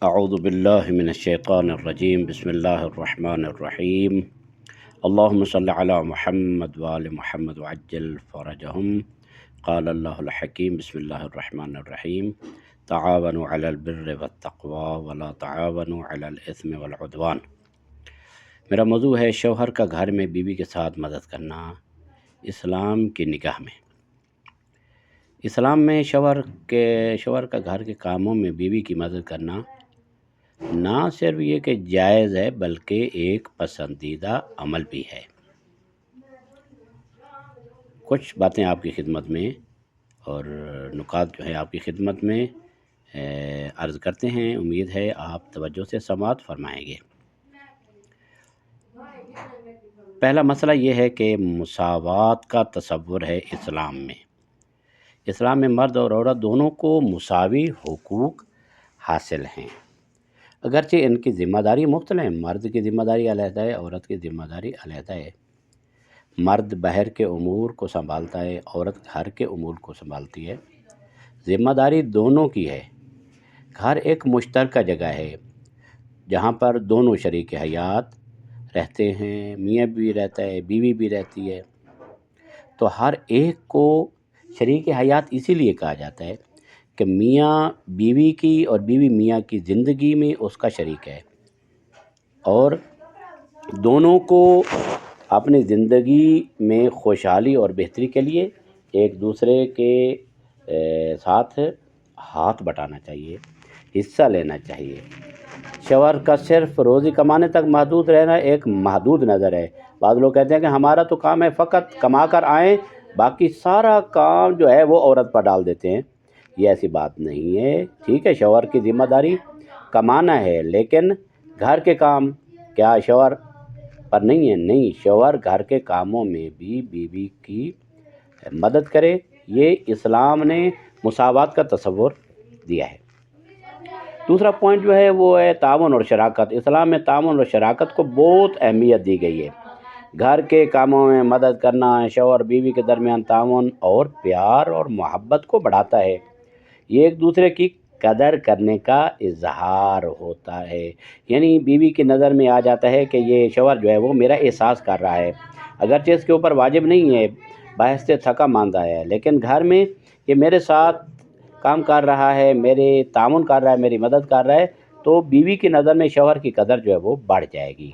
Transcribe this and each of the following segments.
اعوذ باللہ من الشیطان الرجیم بسم اللہ الرحمن الرحیم اللہم صلی علی محمد وآل محمد وعجل فرجہم قال اللہ الحکیم بسم اللہ الرحمن الرحیم تعاونوا علی البر والتقوی ولا تعاونوا علی الاثم والعدوان۔ میرا موضوع ہے شوہر کا گھر میں بیوی کے ساتھ مدد کرنا اسلام کی نگاہ میں۔ اسلام میں شوہر کا گھر کے کاموں میں بیوی کی مدد کرنا نہ صرف یہ کہ جائز ہے بلکہ ایک پسندیدہ عمل بھی ہے۔ کچھ باتیں آپ کی خدمت میں اور نکات جو ہے آپ کی خدمت میں عرض کرتے ہیں، امید ہے آپ توجہ سے سماعت فرمائیں گے۔ پہلا مسئلہ یہ ہے کہ مساوات کا تصور ہے اسلام میں۔ اسلام میں مرد اور عورت دونوں کو مساوی حقوق حاصل ہیں، اگرچہ ان کی ذمہ داری مختلف ہے۔ مرد کی ذمہ داری علیحدہ ہے، عورت کی ذمہ داری علیحدہ ہے۔ مرد باہر کے امور کو سنبھالتا ہے، عورت گھر کے امور کو سنبھالتی ہے۔ ذمہ داری دونوں کی ہے۔ گھر ایک مشترکہ جگہ ہے جہاں پر دونوں شریک حیات رہتے ہیں، میاں بھی رہتا ہے، بیوی بھی رہتی ہے۔ تو ہر ایک کو شریک حیات اسی لیے کہا جاتا ہے کہ میاں بیوی کی اور بیوی میاں کی زندگی میں اس کا شریک ہے، اور دونوں کو اپنی زندگی میں خوشحالی اور بہتری کے لیے ایک دوسرے کے ساتھ ہاتھ بٹانا چاہیے، حصہ لینا چاہیے۔ شوہر کا صرف روزی کمانے تک محدود رہنا ایک محدود نظر ہے۔ بعض لوگ کہتے ہیں کہ ہمارا تو کام ہے فقط کما کر آئیں، باقی سارا کام جو ہے وہ عورت پر ڈال دیتے ہیں۔ یہ ایسی بات نہیں ہے۔ ٹھیک ہے، شوہر کی ذمہ داری کمانا ہے، لیکن گھر کے کام کیا شوہر پر نہیں ہے؟ نہیں، شوہر گھر کے کاموں میں بھی بیوی کی مدد کرے۔ یہ اسلام نے مساوات کا تصور دیا ہے۔ دوسرا پوائنٹ جو ہے وہ ہے تعاون اور شراکت۔ اسلام میں تعاون اور شراکت کو بہت اہمیت دی گئی ہے۔ گھر کے کاموں میں مدد کرنا شوہر بیوی کے درمیان تعاون اور پیار اور محبت کو بڑھاتا ہے۔ یہ ایک دوسرے کی قدر کرنے کا اظہار ہوتا ہے، یعنی بیوی کی نظر میں آ جاتا ہے کہ یہ شوہر جو ہے وہ میرا احساس کر رہا ہے، اگرچہ اس کے اوپر واجب نہیں ہے، بحث سے تھکا ماندہ ہے، لیکن گھر میں یہ میرے ساتھ کام کر رہا ہے، میرے تعاون کر رہا ہے، میری مدد کر رہا ہے، تو بیوی کی نظر میں شوہر کی قدر جو ہے وہ بڑھ جائے گی۔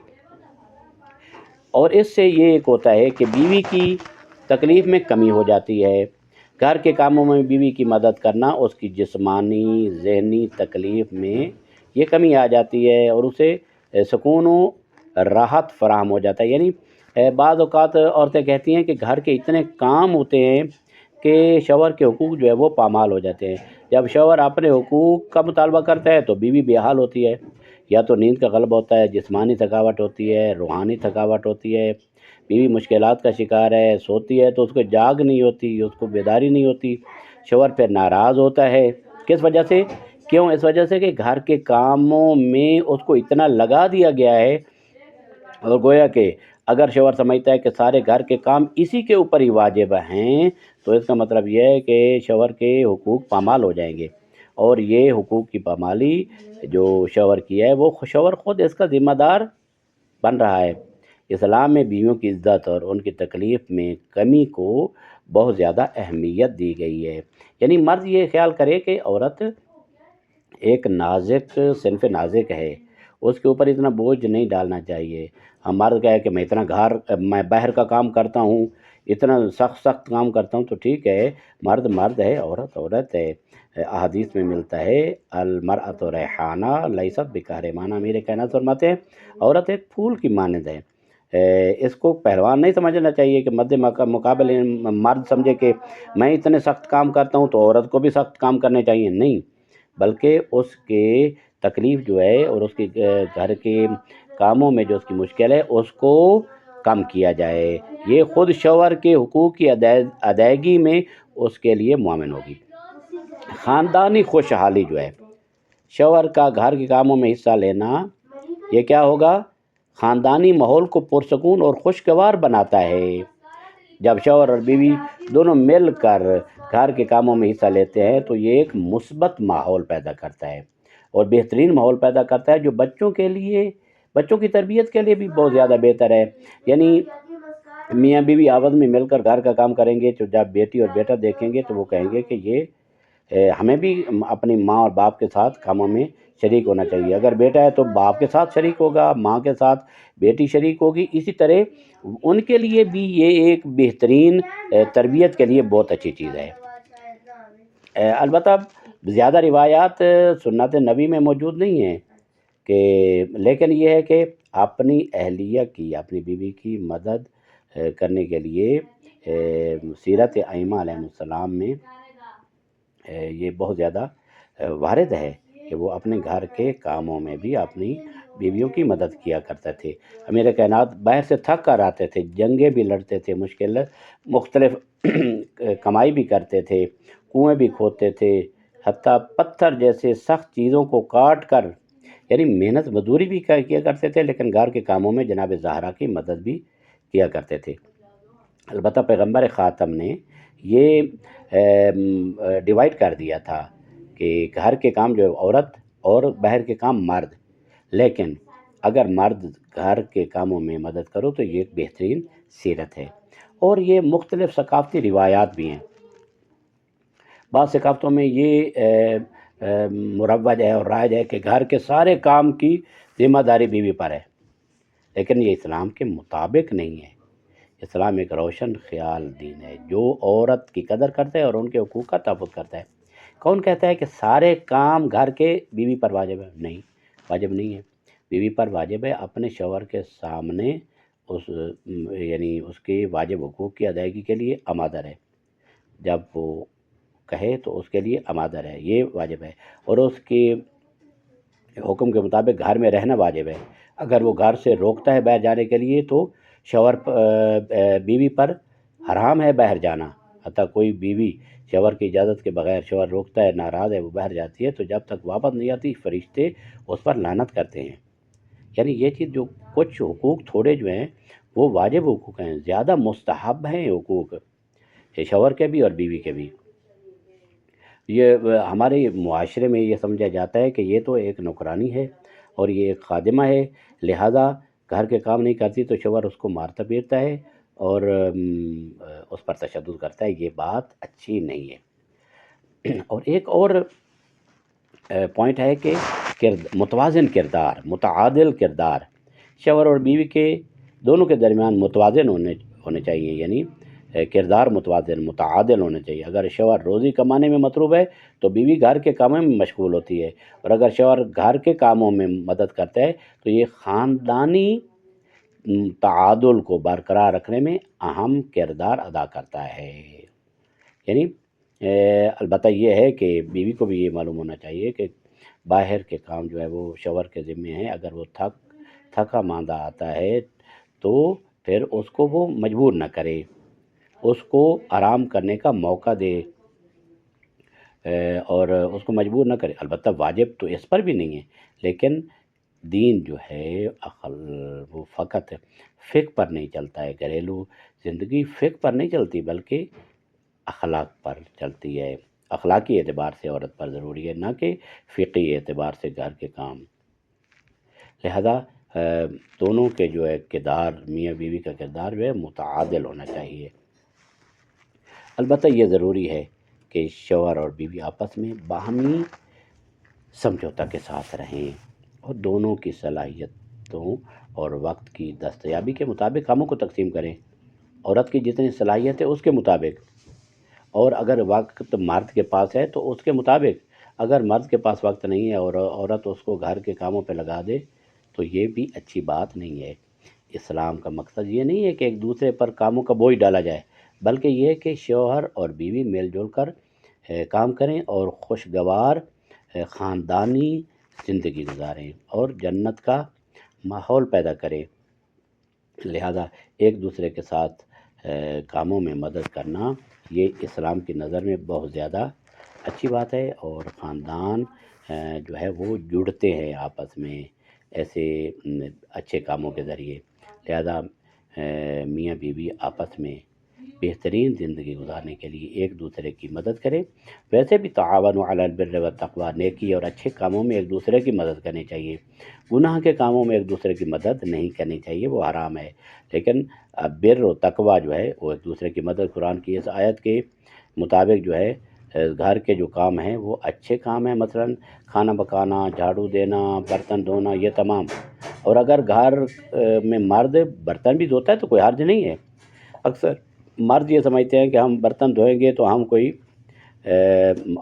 اور اس سے یہ ایک ہوتا ہے کہ بیوی کی تکلیف میں کمی ہو جاتی ہے۔ گھر کے کاموں میں بیوی کی مدد کرنا اس کی جسمانی ذہنی تکلیف میں یہ کمی آ جاتی ہے اور اسے سکون و راحت فراہم ہو جاتا ہے۔ یعنی بعض اوقات عورتیں کہتی ہیں کہ گھر کے اتنے کام ہوتے ہیں کہ شوہر کے حقوق جو ہے وہ پامال ہو جاتے ہیں۔ جب شوہر اپنے حقوق کا مطالبہ کرتا ہے تو بیوی بے حال ہوتی ہے، یا تو نیند کا غلبہ ہوتا ہے، جسمانی تھکاوٹ ہوتی ہے، روحانی تھکاوٹ ہوتی ہے، بیوی مشکلات کا شکار ہے، سوتی ہے تو اس کو جاگ نہیں ہوتی، اس کو بیداری نہیں ہوتی، شوہر پہ ناراض ہوتا ہے۔ کس وجہ سے؟ کیوں؟ اس وجہ سے کہ گھر کے کاموں میں اس کو اتنا لگا دیا گیا ہے، اور گویا کہ اگر شوہر سمجھتا ہے کہ سارے گھر کے کام اسی کے اوپر ہی واجب ہیں تو اس کا مطلب یہ ہے کہ شوہر کے حقوق پامال ہو جائیں گے، اور یہ حقوق کی پامالی جو شوہر کی ہے وہ شوہر خود اس کا ذمہ دار بن رہا ہے۔ اسلام میں بیویوں کی عزت اور ان کی تکلیف میں کمی کو بہت زیادہ اہمیت دی گئی ہے۔ یعنی مرد یہ خیال کرے کہ عورت ایک نازک صنف نازک ہے، اس کے اوپر اتنا بوجھ نہیں ڈالنا چاہیے۔ ہم مرد کہے کہ میں باہر کا کام کرتا ہوں، اتنا سخت کام کرتا ہوں، تو ٹھیک ہے، مرد مرد ہے، عورت عورت ہے۔ احادیث میں ملتا ہے المرأۃ ریحانہ لیست بکہرمانہ، میرے کہنا فرماتے ہیں عورت ایک پھول کی مانند ہے۔ اس کو پہلوان نہیں سمجھنا چاہیے کہ مد مقابل مرد سمجھے کہ میں اتنے سخت کام کرتا ہوں تو عورت کو بھی سخت کام کرنے چاہیے، نہیں، بلکہ اس کے تکلیف جو ہے اور اس کے گھر کے کاموں میں جو اس کی مشکل ہے اس کو کم کیا جائے۔ یہ خود شوہر کے حقوق کی ادائیگی میں اس کے لیے معاون ہوگی۔ خاندانی خوشحالی جو ہے، شوہر کا گھر کے کاموں میں حصہ لینا، یہ کیا ہوگا؟ خاندانی ماحول کو پرسکون اور خوشگوار بناتا ہے۔ جب شوہر اور بیوی دونوں مل کر گھر کے کاموں میں حصہ لیتے ہیں تو یہ ایک مثبت ماحول پیدا کرتا ہے۔ اور بہترین ماحول پیدا کرتا ہے جو بچوں کی تربیت کے لیے بھی بہت زیادہ بہتر ہے۔ یعنی میاں بیوی آپس میں مل کر گھر کا کام کریں گے تو جب بیٹی اور بیٹا دیکھیں گے تو وہ کہیں گے کہ یہ ہمیں بھی اپنی ماں اور باپ کے ساتھ کاموں میں شریک ہونا چاہیے۔ اگر بیٹا ہے تو باپ کے ساتھ شریک ہوگا، ماں کے ساتھ بیٹی شریک ہوگی۔ اسی طرح ان کے لیے بھی یہ ایک بہترین تربیت کے لیے بہت اچھی چیز ہے۔ البتہ زیادہ روایات سنت نبی میں موجود نہیں ہیں لیکن یہ ہے کہ اپنی اہلیہ کی، اپنی بیوی کی مدد کرنے کے لیے سیرت ائمہ علیہ السلام میں یہ بہت زیادہ وارد ہے کہ وہ اپنے گھر کے کاموں میں بھی اپنی بیویوں کی مدد کیا کرتے تھے۔ امیر کائنات باہر سے تھک کر آتے تھے، جنگیں بھی لڑتے تھے، مختلف کمائی بھی کرتے تھے، کنویں بھی کھودتے تھے، حتیٰ پتھر جیسے سخت چیزوں کو کاٹ کر یعنی محنت مزدوری بھی کیا کرتے تھے، لیکن گھر کے کاموں میں جناب زہرا کی مدد بھی کیا کرتے تھے۔ البتہ پیغمبر خاتم نے یہ ڈیوائیڈ کر دیا تھا کہ گھر کے کام جو ہے عورت اور باہر کے کام مرد، لیکن اگر مرد گھر کے کاموں میں مدد کرو تو یہ ایک بہترین سیرت ہے۔ اور یہ مختلف ثقافتی روایات بھی ہیں۔ بعض ثقافتوں میں یہ مروج ہے اور رائج ہے کہ گھر کے سارے کام کی ذمہ داری بیوی پر ہے، لیکن یہ اسلام کے مطابق نہیں ہے۔ اسلام ایک روشن خیال دین ہے جو عورت کی قدر کرتا ہے اور ان کے حقوق کا تحفظ کرتا ہے۔ کون کہتا ہے کہ سارے کام گھر کے بیوی پر واجب ہے؟ نہیں، واجب نہیں ہے۔ بیوی پر واجب ہے اپنے شوہر کے سامنے یعنی اس کے واجب حقوق کی ادائیگی کے لیے آمادہ رہے، جب وہ کہے تو اس کے لیے آمادہ رہے، یہ واجب ہے۔ اور اس کے حکم کے مطابق گھر میں رہنا واجب ہے۔ اگر وہ گھر سے روکتا ہے باہر جانے کے لیے تو شوہر بیوی پر حرام ہے باہر جانا۔ حتیٰ کوئی بیوی شوہر کی اجازت کے بغیر شوہر روکتا ہے، ناراض ہے، وہ باہر جاتی ہے تو جب تک واپس نہیں آتی فرشتے اس پر لعنت کرتے ہیں۔ یعنی یہ چیز جو کچھ حقوق تھوڑے جو ہیں وہ واجب حقوق ہیں، زیادہ مستحب ہیں حقوق شوہر کے بھی اور بیوی کے بھی۔ یہ ہمارے معاشرے میں یہ سمجھا جاتا ہے کہ یہ تو ایک نوکرانی ہے اور یہ ایک خادمہ ہے، لہٰذا گھر کے کام نہیں کرتی تو شوہر اس کو مارتا پیٹتا ہے اور اس پر تشدد کرتا ہے۔ یہ بات اچھی نہیں ہے۔ اور ایک اور پوائنٹ ہے کہ متوازن کردار، متعادل کردار شوہر اور بیوی کے دونوں کے درمیان متوازن ہونے چاہیے، یعنی کردار متوازن متعادل ہونے چاہیے۔ اگر شوہر روزی کمانے میں مصروف ہے تو بیوی گھر کے کاموں میں مشغول ہوتی ہے، اور اگر شوہر گھر کے کاموں میں مدد کرتا ہے تو یہ خاندانی تعادل کو برقرار رکھنے میں اہم کردار ادا کرتا ہے۔ یعنی البتہ یہ ہے کہ بیوی کو بھی یہ معلوم ہونا چاہیے کہ باہر کے کام جو ہے وہ شوہر کے ذمے ہیں۔ اگر وہ تھکا ماندہ آتا ہے تو پھر اس کو وہ مجبور نہ کرے، اس کو آرام کرنے کا موقع دے اور اس کو مجبور نہ کرے۔ البتہ واجب تو اس پر بھی نہیں ہے، لیکن دین جو ہے وہ فقط فقہ پر نہیں چلتا ہے، گھریلو زندگی فقہ پر نہیں چلتی بلکہ اخلاق پر چلتی ہے۔ اخلاقی اعتبار سے عورت پر ضروری ہے، نہ کہ فقہی اعتبار سے گھر کے کام۔ لہذا دونوں کے جو ہے کردار، میاں بیوی کا کردار جو ہے متعادل ہونا چاہیے۔ البتہ یہ ضروری ہے کہ شوہر اور بیوی آپس میں باہمی سمجھوتا کے ساتھ رہیں اور دونوں کی صلاحیتوں اور وقت کی دستیابی کے مطابق کاموں کو تقسیم کریں۔ عورت کی جتنی صلاحیت ہے اس کے مطابق، اور اگر وقت مرد کے پاس ہے تو اس کے مطابق۔ اگر مرد کے پاس وقت نہیں ہے اور عورت اس کو گھر کے کاموں پہ لگا دے تو یہ بھی اچھی بات نہیں ہے۔ اسلام کا مقصد یہ نہیں ہے کہ ایک دوسرے پر کاموں کا بوجھ ڈالا جائے، بلکہ یہ ہے کہ شوہر اور بیوی مل جل کر کام کریں اور خوشگوار خاندانی زندگی گزاریں اور جنت کا ماحول پیدا کریں۔ لہذا ایک دوسرے کے ساتھ کاموں میں مدد کرنا یہ اسلام کی نظر میں بہت زیادہ اچھی بات ہے، اور خاندان جو ہے وہ جڑتے ہیں آپس میں ایسے اچھے کاموں کے ذریعے۔ لہذا میاں بیوی آپس میں بہترین زندگی گزارنے کے لیے ایک دوسرے کی مدد کریں۔ ویسے بھی تعاونوا علی البر والتقوی، نیکی اور اچھے کاموں میں ایک دوسرے کی مدد کرنی چاہیے۔ گناہ کے کاموں میں ایک دوسرے کی مدد نہیں کرنی چاہیے، وہ حرام ہے۔ لیکن بر و تقوی جو ہے وہ ایک دوسرے کی مدد، قرآن کی اس آیت کے مطابق جو ہے گھر کے جو کام ہیں وہ اچھے کام ہیں، مثلا کھانا پکانا، جھاڑو دینا، برتن دھونا، یہ تمام۔ اور اگر گھر میں مرد برتن بھی دھوتا ہے تو کوئی حرج نہیں ہے۔ اکثر مرد یہ سمجھتے ہیں کہ ہم برتن دھوئیں گے تو ہم کوئی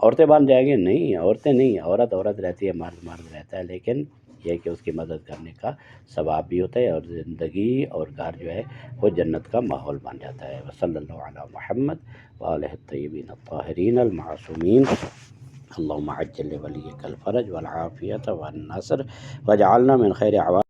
عورتیں بن جائیں گے۔ نہیں، عورتیں نہیں، عورت عورت رہتی ہے، مرد مرد رہتا ہے، لیکن یہ کہ اس کی مدد کرنے کا ثواب بھی ہوتا ہے اور زندگی اور گھر جو ہے وہ جنت کا ماحول بن جاتا ہے۔ وصلی اللہ علی محمد وآلہ الطیبین الطاہرین المعصومین۔ اللہم عجل لولیک الفرج والعافیۃ والنصر واجعلنا من خیر عوام